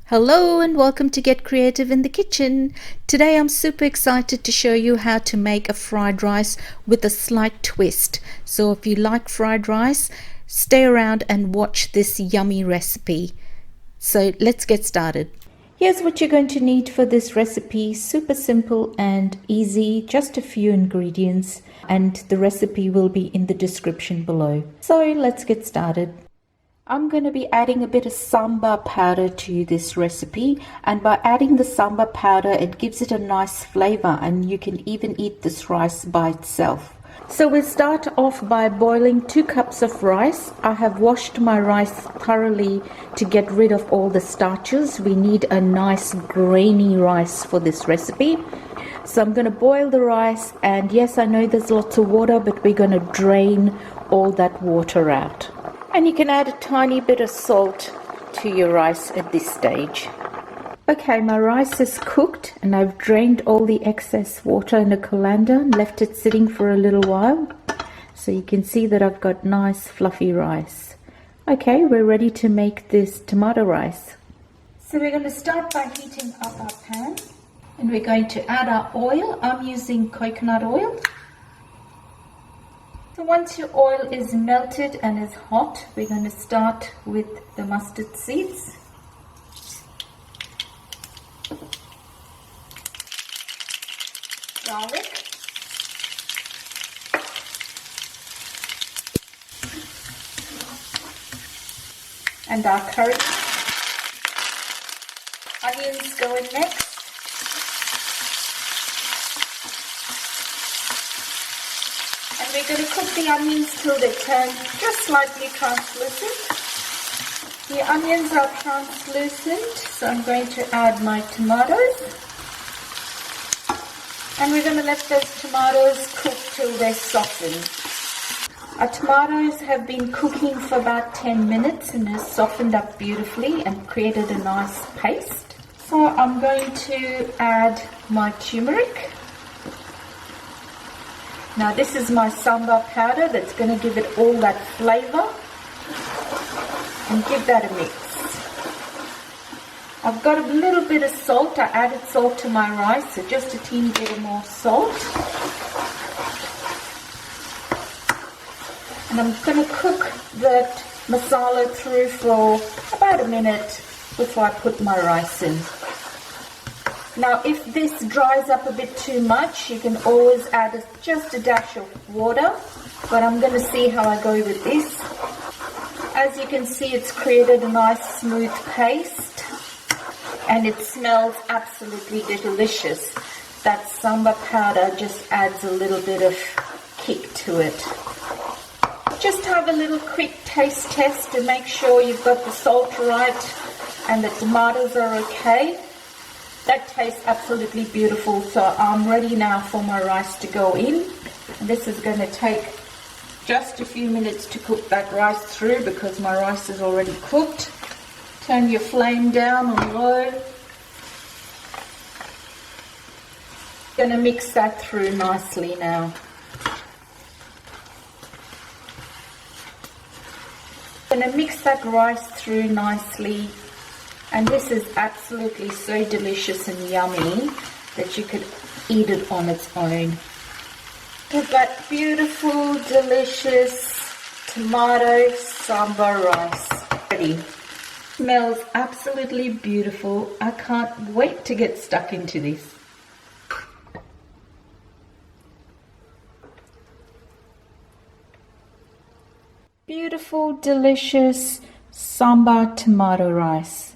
Hello and welcome to Get Creative in the Kitchen. Today I'm super excited to show you how to make a fried rice with a slight twist. So if you like fried rice, stay around and watch this yummy recipe. So let's get started. Here's what you're going to need for this recipe. Super simple and easy, just a few ingredients, and the recipe will be in the description below. So let's get started. I'm going to be adding a bit of sambar powder to this recipe, and by adding the sambar powder it gives it a nice flavor, and you can even eat this rice by itself. So we'll start off by boiling 2 cups of rice. I have washed my rice thoroughly to get rid of all the starches. We need a nice grainy rice for this recipe. So I'm going to boil the rice, and yes, I know there's lots of water, but we're going to drain all that water out. And you can add a tiny bit of salt to your rice at this stage. Okay, my rice is cooked and I've drained all the excess water in a colander and left it sitting for a little while. So you can see that I've got nice fluffy rice. Okay, we're ready to make this tomato rice. So we're going to start by heating up our pan, and we're going to add our oil. I'm using coconut oil. So once your oil is melted and is hot, we're going to start with the mustard seeds. Garlic. And our curry. Onions go in next. And we're going to cook the onions till they turn just slightly translucent. The onions are translucent, so I'm going to add my tomatoes. And we're going to let those tomatoes cook till they soften. Our tomatoes have been cooking for about 10 minutes and have softened up beautifully and created a nice paste. So I'm going to add my turmeric. Now this is my sambar powder that's going to give it all that flavor, and give that a mix. I've got a little bit of salt. I added salt to my rice, so just a teeny bit of more salt. And I'm going to cook that masala through for about a minute before I put my rice in. Now if this dries up a bit too much, you can always add just a dash of water, but I'm going to see how I go with this. As you can see, it's created a nice smooth paste, and it smells absolutely delicious. That sambar powder just adds a little bit of kick to it. Just have a little quick taste test to make sure you've got the salt right and the tomatoes are okay. That tastes absolutely beautiful, so I'm ready now for my rice to go in. And this is going to take just a few minutes to cook that rice through because my rice is already cooked. Turn your flame down on low. Going to mix that through nicely now. Going to mix that rice through nicely. And this is absolutely so delicious and yummy that you could eat it on its own. With that beautiful, delicious tomato sambar rice ready. Smells absolutely beautiful. I can't wait to get stuck into this. Beautiful, delicious sambar tomato rice.